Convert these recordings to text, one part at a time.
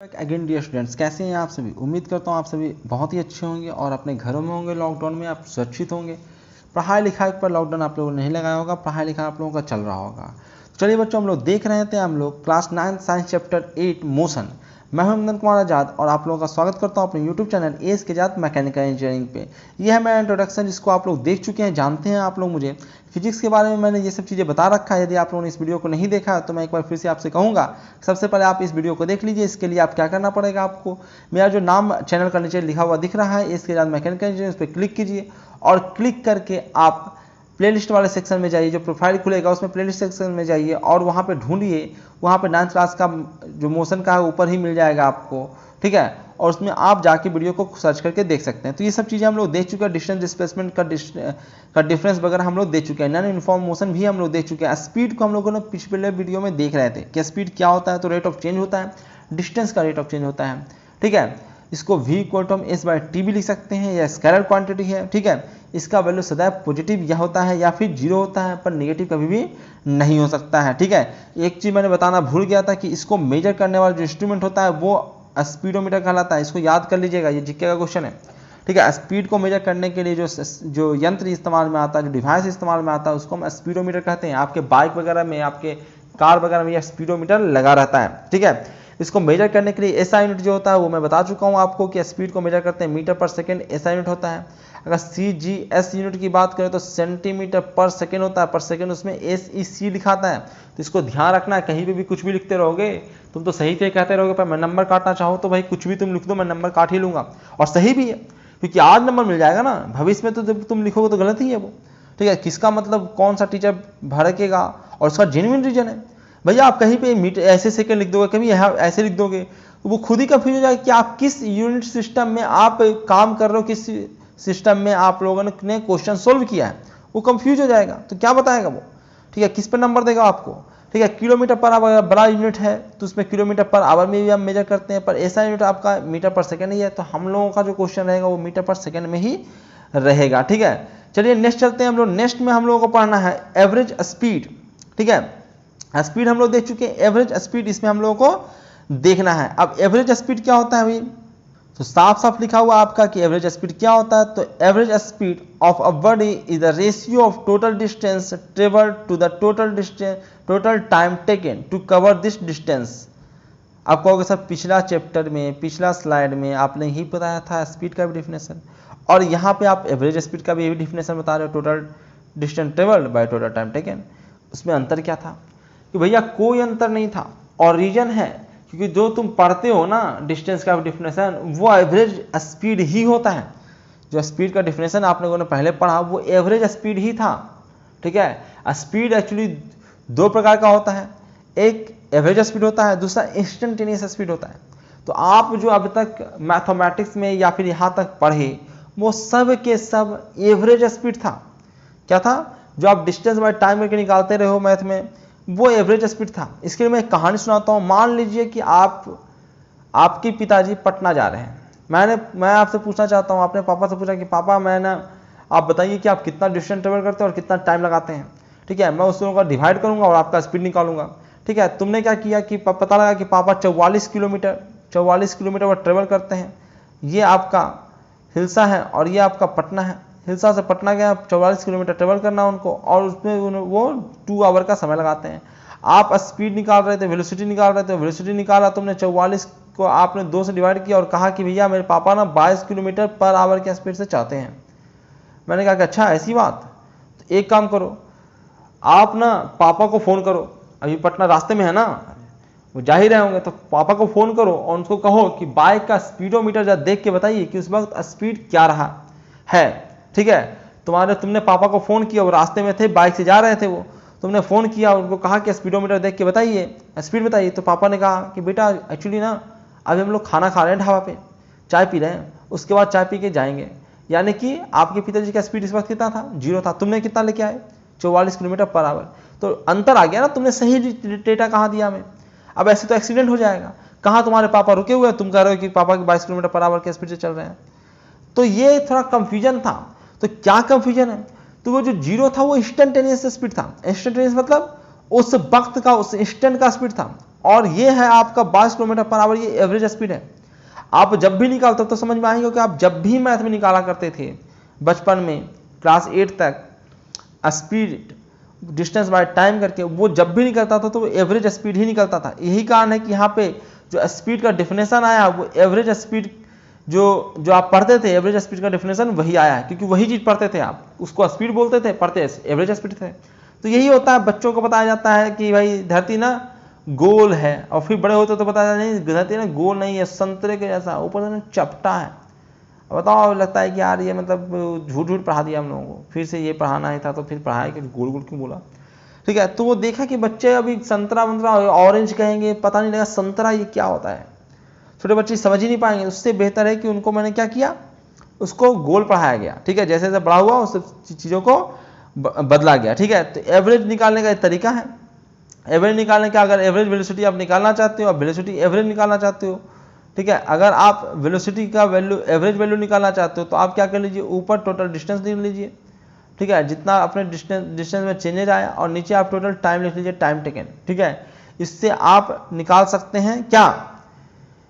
Again dear students, कैसे हैं आप सभी। उम्मीद करता हूँ आप सभी बहुत ही अच्छे होंगे और अपने घरों में होंगे। लॉकडाउन में आप सुरक्षित होंगे। पढ़ाई लिखाई पर लॉकडाउन आप लोगों ने नहीं लगाया होगा, पढ़ाई लिखाई आप लोगों का चल रहा होगा। चलिए बच्चों, हम लोग देख रहे थे हम लोग क्लास 9 साइंस चैप्टर 8 मोशन। मैं हूं इंद्र कुमार आजाद और आप लोगों का स्वागत करता हूं अपने YouTube channel a.s.k.azad mechanical engineering पे। यह है मेरा इंट्रोडक्शन, जिसको आप लोग देख चुके हैं, जानते हैं आप लोग मुझे। फिजिक्स के बारे में मैंने ये सब चीज़ें बता रखा है। यदि आप लोगों ने इस वीडियो को नहीं देखा है तो मैं एक बार फिर से आपसे कहूँगा, सबसे पहले आप इस वीडियो को देख लीजिए। इसके लिए आप क्या करना पड़ेगा, आपको मेरा जो नाम चैनल का नीचे लिखा हुआ दिख रहा है a.s.k.azad मैकेनिकल इंजीनियरिंग, उस पर क्लिक कीजिए और क्लिक करके आप प्लेलिस्ट वाले सेक्शन में जाइए। जो प्रोफाइल खुलेगा उसमें प्लेलिस्ट सेक्शन में जाइए और वहाँ पे ढूंढिए, वहाँ पे 9th क्लास का जो मोशन का है ऊपर ही मिल जाएगा आपको, ठीक है। और उसमें आप जाके वीडियो को सर्च करके देख सकते हैं। तो ये सब चीज़ें हम लोग देख चुके हैं। डिस्टेंस डिस्प्लेसमेंट का डिफरेंस वगैरह हम लोग देख चुके हैं। नॉन यूनिफॉर्म मोशन भी हम लोग देख चुके हैं। स्पीड को हम लोगों ने पिछले वीडियो में देख रहे थे कि स्पीड क्या होता है। तो रेट ऑफ चेंज होता है, डिस्टेंस का रेट ऑफ चेंज होता है, ठीक है। इसको v = s/t भी लिख सकते हैं, यह स्केलर क्वांटिटी है, ठीक है। इसका वैल्यू सदैव पॉजिटिव या होता है या फिर जीरो होता है, पर नेगेटिव कभी भी नहीं हो सकता है, ठीक है। एक चीज़ मैंने बताना भूल गया था कि इसको मेजर करने वाला जो इंस्ट्रूमेंट होता है वो स्पीडोमीटर कहलाता है। इसको याद कर लीजिएगा, ये जीके का क्वेश्चन है, ठीक है। स्पीड को मेजर करने के लिए जो यंत्र इस्तेमाल में आता है, जो डिवाइस इस्तेमाल में आता है, उसको हम स्पीडोमीटर कहते हैं। आपके बाइक वगैरह में, आपके कार वगैरह में यह स्पीडोमीटर लगा रहता है, ठीक है। इसको मेजर करने के लिए एसआई यूनिट जो होता है वो मैं बता चुका हूँ आपको कि स्पीड को मेजर करते हैं मीटर पर सेकेंड, एसआई यूनिट होता है। अगर सीजीएस यूनिट की बात करें तो सेंटीमीटर पर सेकेंड होता है, पर सेकेंड उसमें एसईसी लिखाता है। तो इसको ध्यान रखना है, कहीं पे भी कुछ भी लिखते रहोगे तुम तो सही से कहते रहोगे, पर मैं नंबर काटना चाहूँ तो भाई कुछ भी तुम लिख दो, मैं नंबर काट ही लूँगा। और सही भी है, क्योंकि आज नंबर मिल जाएगा ना, भविष्य में तो जब तुम लिखोगे तो गलत ही है वो, ठीक है। किसका मतलब कौन सा टीचर भड़केगा और उसका जेन्युइन रीजन है। भैया आप कहीं पे मीटर ऐसे सेकंड लिख दोगे, कभी यहाँ ऐसे लिख दोगे, तो वो खुद ही कंफ्यूज हो जाएगा कि आप किस यूनिट सिस्टम में आप काम कर रहे हो, किस सिस्टम में आप लोगों ने क्वेश्चन सोल्व किया है। वो कंफ्यूज हो जाएगा, तो क्या बताएगा वो, ठीक है। किस पर नंबर देगा आपको, ठीक है। किलोमीटर पर आवर बड़ा यूनिट है तो उसमें किलोमीटर पर आवर में भी हम मेजर करते हैं, पर ऐसा यूनिट आपका मीटर पर सेकेंड ही है, तो हम लोगों का जो क्वेश्चन रहेगा वो मीटर पर सेकेंड में ही रहेगा, ठीक है। चलिए नेक्स्ट चलते हैं हम लोग। नेक्स्ट में हम लोगों को पढ़ना है एवरेज स्पीड, ठीक है। स्पीड हम लोग देख चुके हैं, एवरेज स्पीड इसमें हम लोगों को देखना है। अब एवरेज स्पीड क्या होता है भाई, तो साफ साफ लिखा हुआ आपका कि एवरेज स्पीड क्या होता है। तो average speed of a body is the ratio of total distance travelled to the total time taken to cover this distance. आप कहोगे सर पिछला चैप्टर में, पिछला स्लाइड में आपने ही बताया था स्पीड का भी डिफिनेशन, और यहाँ पे आप एवरेज स्पीड का भी डिफिनेशन बता रहे हो, total distance travelled by total time taken. उसमें अंतर क्या था कि भैया कोई अंतर नहीं था, और रीजन है क्योंकि जो तुम पढ़ते हो ना डिस्टेंस का डिफिनेशन, वो एवरेज स्पीड ही होता है। जो स्पीड का डिफिनेशन आप लोगों ने पहले पढ़ा वो एवरेज स्पीड ही था, ठीक है। स्पीड एक्चुअली दो प्रकार का होता है, एक एवरेज स्पीड होता है, दूसरा इंस्टेंटेनियस स्पीड होता है। तो आप जो अब तक मैथमेटिक्स में या फिर यहाँ तक पढ़े वो सब के सब एवरेज स्पीड था। क्या था, जो आप डिस्टेंस बाय टाइम करके निकालते रहे हो मैथ में, वो एवरेज स्पीड था। इसके लिए मैं एक कहानी सुनाता हूँ। मान लीजिए कि आपके पिताजी पटना जा रहे हैं। मैं आपसे पूछना चाहता हूँ, आपने पापा से पूछा कि पापा आप बताइए कि आप कितना डिस्टेंस ट्रेवल करते हैं और कितना टाइम लगाते हैं, ठीक है। मैं उस दोनों का डिवाइड करूँगा और आपका स्पीड निकालूंगा, ठीक है। तुमने क्या किया कि पता लगा कि पापा 44 किलोमीटर पर ट्रेवल करते हैं। ये आपका हिलसा है और ये आपका पटना है। हिलसा से पटना गया, 44 किलोमीटर ट्रेवल करना उनको, और उसमें वो 2 आवर का समय लगाते हैं। आप स्पीड निकाल रहे थे, वेलोसिटी निकाल रहे थे, वेलोसिटी निकाला तुमने, 44 को आपने 2 से डिवाइड किया और कहा कि भैया मेरे पापा ना 22 किलोमीटर पर आवर की स्पीड से चाहते हैं। मैंने कहा कि अच्छा ऐसी बात, तो एक काम करो, आप ना पापा को फ़ोन करो, अभी पटना रास्ते में है ना, वो जा ही रहे होंगे, तो पापा को फ़ोन करो और उनको कहो कि बाइक का स्पीडोमीटर जरा देख के बताइए कि उस वक्त स्पीड क्या रहा है, ठीक है। तुमने पापा को फ़ोन किया, वो रास्ते में थे, बाइक से जा रहे थे, वो तुमने फ़ोन किया, उनको कहा कि स्पीडोमीटर देख के बताइए, स्पीड बताइए। तो पापा ने कहा कि बेटा एक्चुअली ना अभी हम लोग खाना खा रहे हैं ढाबा पे, चाय पी रहे हैं, उसके बाद चाय पी के जाएंगे। यानी कि आपके पिताजी का स्पीड इस वक्त कितना था, 0 था। तुमने कितना लेके आए, 44 किलोमीटर पर आवर। तो अंतर आ गया ना, तुमने सही डेटा कहाँ दिया हमें। अब ऐसे तो एक्सीडेंट हो जाएगा, कहाँ तुम्हारे पापा रुके हुए हैं, तुम कह रहे हो कि पापा की 22 किलोमीटर पर आवर की स्पीड से चल रहे हैं। तो ये थोड़ा कंफ्यूजन था। तो क्या कंफ्यूजन है, तो वो जो 0 था वो इंस्टेंटेनियस स्पीड था। इंस्टेंटेनियस मतलब उस वक्त का, उस इंस्टेंट का स्पीड था। और ये है आपका 22 किलोमीटर पर आवर, ये एवरेज स्पीड है। आप जब भी निकालते हो तो समझ में आएगा कि आप जब भी मैथ में निकाला करते थे बचपन में क्लास 8 तक स्पीड डिस्टेंस बाय टाइम करके, वो जब भी निकलता था तो वो एवरेज स्पीड ही निकलता था। यही कारण है कि यहाँ पे जो स्पीड का डेफिनेशन आया वो एवरेज स्पीड, जो आप पढ़ते थे एवरेज स्पीड का डेफिनेशन वही आया है, क्योंकि वही चीज़ पढ़ते थे आप, उसको स्पीड बोलते थे, पढ़ते एवरेज स्पीड थे। तो यही होता है, बच्चों को बताया जाता है कि भाई धरती ना गोल है, और फिर बड़े होते तो बताया नहीं धरती ना गोल नहीं है, संतरे के जैसा, ऊपर से चपटा है। बताओ, लगता है कि यार ये मतलब झूठ झूठ पढ़ा दिया हम लोगों को, फिर से ये पढ़ाना ही था तो फिर पढ़ाया कि गोल गोल क्यों बोला। ठीक है, तो वो देखा कि बच्चे अभी संतरा मंतरा ऑरेंज कहेंगे, पता नहीं लगा संतरा ये क्या होता है, छोटे बच्चे समझ ही नहीं पाएंगे। उससे बेहतर है कि उनको मैंने क्या किया, उसको गोल पढ़ाया गया। ठीक है, जैसे जैसे बड़ा हुआ उस चीज़ों को बदला गया। ठीक है, तो एवरेज निकालने का एक तरीका है। एवरेज निकालने का, अगर एवरेज वेलोसिटी आप निकालना चाहते हो, आप वेलोसिटी एवरेज निकालना चाहते हो, ठीक है, अगर आप वेलोसिटी का वैल्यू एवरेज वैल्यू निकालना चाहते हो तो आप क्या कर लीजिए, ऊपर टोटल डिस्टेंस लिख लीजिए। ठीक है, जितना अपने डिस्टेंस में चेंजेज आया, और नीचे आप टोटल टाइम लिख लीजिए, टाइम टेकन। ठीक है, इससे आप निकाल सकते हैं क्या,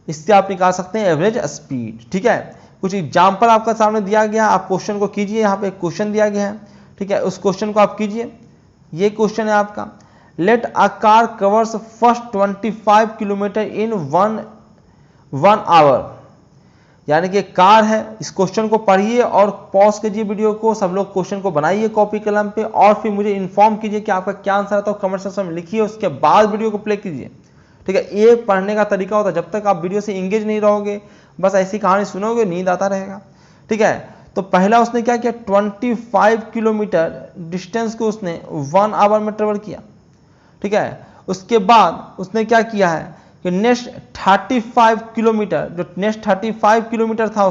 इससे आप निकाल सकते हैं एवरेज स्पीड। ठीक है, कुछ एग्जाम्पल आपका सामने दिया गया, आप क्वेश्चन को कीजिए। यहाँ पे क्वेश्चन दिया गया है, ठीक है, उस क्वेश्चन को आप कीजिए। ये क्वेश्चन है आपका, let a car covers first 25 kilometre in one hour. यानी कि कार है, इस क्वेश्चन को पढ़िए और पॉज कीजिए वीडियो को, सब लोग क्वेश्चन को बनाइए कॉपी कलम पे, और फिर मुझे इन्फॉर्म कीजिए कि आपका क्या आंसर आता है, कमेंट सेक्शन में लिखिए, उसके बाद वीडियो को प्ले कीजिए। ठीक है, ये पढ़ने का तरीका होता है, जब तक आप वीडियो से इंगेज नहीं रहोगे, बस ऐसी कहानी सुनोगे, नींद आता रहेगा। ठीक है, तो पहला उसने क्या किया, 25 किलोमीटर डिस्टेंस को उसने 1 आवर में ट्रेवल किया। ठीक है, उसके बाद उसने क्या किया है कि नेक्स्ट 35 किलोमीटर, जो नेक्स्ट 35 किलोमीटर था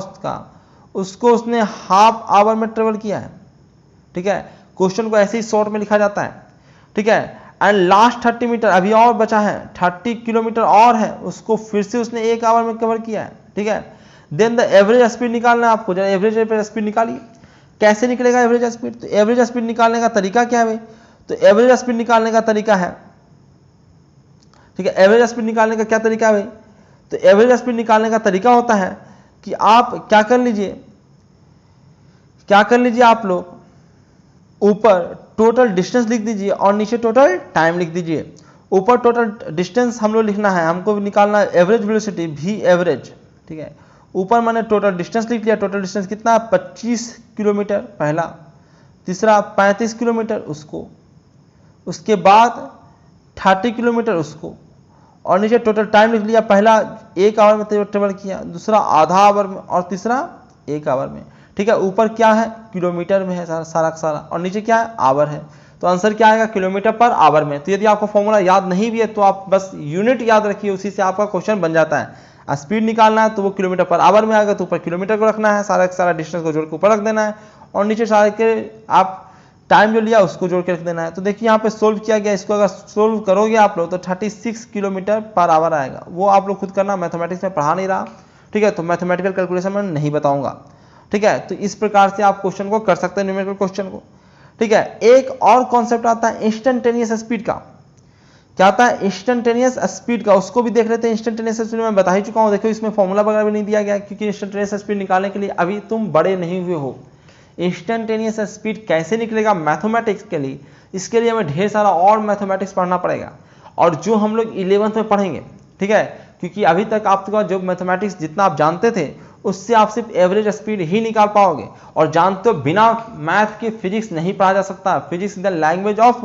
उसको उसने हाफ आवर में ट्रेवल किया है। ठीक है, क्वेश्चन को ऐसे ही शॉर्ट में लिखा जाता है। ठीक है, एंड लास्ट 30 मीटर अभी और बचा है, 30 किलोमीटर और है, उसको फिर से उसने 1 आवर में कवर किया है। ठीक है, देन द एवरेज स्पीड निकालना है आपको, जरा एवरेज स्पीड निकालिए। कैसे निकलेगा एवरेज स्पीड, तो एवरेज स्पीड निकालने का तरीका क्या है भाई, तो एवरेज स्पीड निकालने का तरीका है, ठीक है, एवरेज स्पीड निकालने का क्या तरीका है भाई, तो एवरेज स्पीड निकालने का तरीका होता है कि आप क्या कर लीजिए आप लोग ऊपर टोटल डिस्टेंस लिख दीजिए और नीचे टोटल टाइम लिख दीजिए। ऊपर टोटल डिस्टेंस हम लोग लिखना है, हमको निकालना है एवरेज वेलोसिटी भी एवरेज। ठीक है, ऊपर मैंने टोटल डिस्टेंस लिख लिया, टोटल डिस्टेंस कितना, 25 किलोमीटर पहला, तीसरा 35 किलोमीटर उसको, उसके बाद 30 किलोमीटर उसको, और नीचे टोटल टाइम लिख लिया, पहला 1 आवर में ट्रेवल किया, दूसरा आधा आवर में, और तीसरा 1 आवर में। ठीक है, ऊपर क्या है, किलोमीटर में है सारा का सारा, और नीचे क्या है, आवर है। तो आंसर क्या आएगा, किलोमीटर पर आवर में। तो यदि आपको फॉर्मूला याद नहीं भी है तो आप बस यूनिट याद रखिए, उसी से आपका क्वेश्चन बन जाता है। स्पीड निकालना है तो वो किलोमीटर पर आवर में आएगा, तो ऊपर किलोमीटर को रखना है, सारा का सारा डिस्टेंस को जोड़ के ऊपर रख देना है, और नीचे सारे के आप टाइम जो लिया उसको जोड़ के रख देना है। तो देखिए यहाँ पे सोल्व किया गया, इसको अगर सोल्व करोगे आप लोग तो 36 किलोमीटर पर आवर आएगा। वो आप लोग खुद करना, मैथमेटिक्स में पढ़ा नहीं रहा। ठीक है, तो मैथमेटिकल कैलकुलेशन में नहीं बताऊंगा। ठीक है, तो इस प्रकार से आप क्वेश्चन को कर सकते हैं, न्यूमेरिकल क्वेश्चन को। ठीक है, एक और कॉन्सेप्ट आता है इंस्टेंटेनियस स्पीड का। क्या आता है, इंस्टेंटेनियस स्पीड का, उसको भी देख लेते हैं। इंस्टेंटेनियस स्पीड मैं बता ही चुका हूँ, देखो इसमें फॉर्मूला वगैरह भी नहीं दिया गया, क्योंकि इंस्टेंटेनियस स्पीड निकालने के लिए अभी तुम बड़े नहीं हुए हो। इंस्टेंटेनियस स्पीड कैसे निकलेगा मैथमेटिक्स के लिए, इसके लिए हमें ढेर सारा और मैथमेटिक्स पढ़ना पड़ेगा, और जो हम लोग 11th में पढ़ेंगे। ठीक है, क्योंकि अभी तक आपका जो मैथमेटिक्स जितना आप जानते थे उससे आप सिर्फ एवरेज स्पीड ही निकाल पाओगे, और जानते हो बिना मैथ के फिजिक्स नहीं पढ़ा जा सकता। Physics is the language of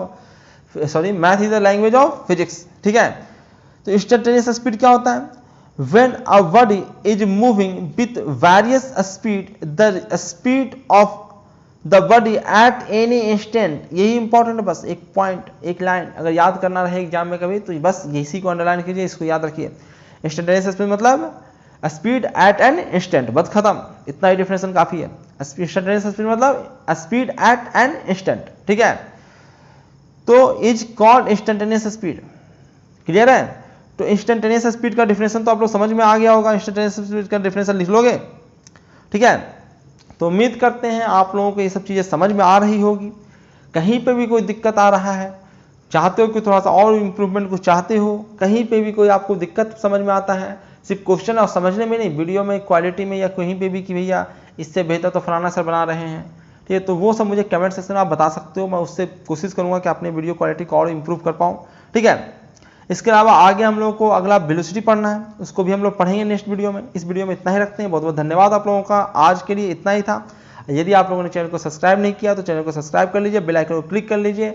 math is the language of physics. ठीक है, तो इंस्टेंटेनियस स्पीड क्या होता है, when a body is moving with various speed, the speed of the body at any instant, यही इंपॉर्टेंट है। बस एक पॉइंट, एक लाइन अगर याद करना रहे एग्जाम में कभी तो बस इसी को अंडरलाइन कीजिए, इसको याद रखिए। इंस्टेंटेनियस स्पीड मतलब स्पीड एट एन इंस्टेंट, बस खत्म, इतना ही डिफिनेशन काफी है। इंस्टेंटेनियस स्पीड मतलब स्पीड एट एन इंस्टेंट। ठीक है, तो is called instantaneous speed. Clear है, तो इंस्टेंटेनियस स्पीड का डिफिनेशन तो आप लोग समझ में आ गया होगा, इंस्टेंटेनियस स्पीड का डिफिनेशन लिख लोगे। ठीक है, तो उम्मीद करते हैं आप लोगों को ये सब चीज़ें समझ में आ रही होगी। कहीं पे भी कोई दिक्कत आ रहा है चाहते हो कि थोड़ा सा और इम्प्रूवमेंट कुछ चाहते हो, कहीं पे भी कोई आपको दिक्कत समझ में आता है, सिर्फ क्वेश्चन और समझने में नहीं, वीडियो में क्वालिटी में या कहीं पे भी कि भैया इससे बेहतर तो फलाना सर बना रहे हैं, ठीक है, तो वो सब मुझे कमेंट सेक्शन में आप बता सकते हो। मैं उससे कोशिश करूँगा कि अपने वीडियो क्वालिटी को और इम्प्रूव कर पाऊँ, ठीक है। इसके अलावा आगे हम लोगों को अगला वेलोसिटी पढ़ना है, उसको भी हम लोग पढ़ेंगे नेक्स्ट वीडियो में। इस वीडियो में इतना ही रखते हैं। बहुत बहुत धन्यवाद आप लोगों का, आज के लिए इतना ही था। यदि आप लोगों ने चैनल को सब्सक्राइब नहीं किया तो चैनल को सब्सक्राइब कर लीजिए, बेल आइकन को क्लिक कर लीजिए,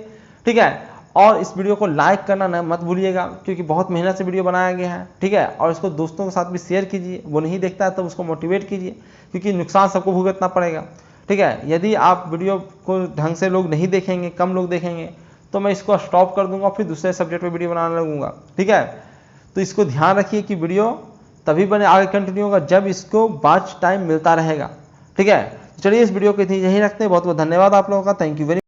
ठीक है। और इस वीडियो को लाइक करना न मत भूलिएगा, क्योंकि बहुत मेहनत से वीडियो बनाया गया है, ठीक है। और इसको दोस्तों के साथ भी शेयर कीजिए, वो नहीं देखता है तो उसको मोटिवेट कीजिए, क्योंकि नुकसान सबको भुगतना पड़ेगा, ठीक है। यदि आप वीडियो को ढंग से लोग नहीं देखेंगे, कम लोग देखेंगे, तो मैं इसको स्टॉप कर दूंगा, फिर दूसरे सब्जेक्ट पे वीडियो बनाने लगूंगा, ठीक है। तो इसको ध्यान रखिए कि वीडियो तभी बने आगे कंटिन्यू होगा जब इसको वॉच टाइम मिलता रहेगा, ठीक है। चलिए इस वीडियो को यहीं रखते हैं। बहुत बहुत धन्यवाद आप लोगों का, थैंक यू वेरी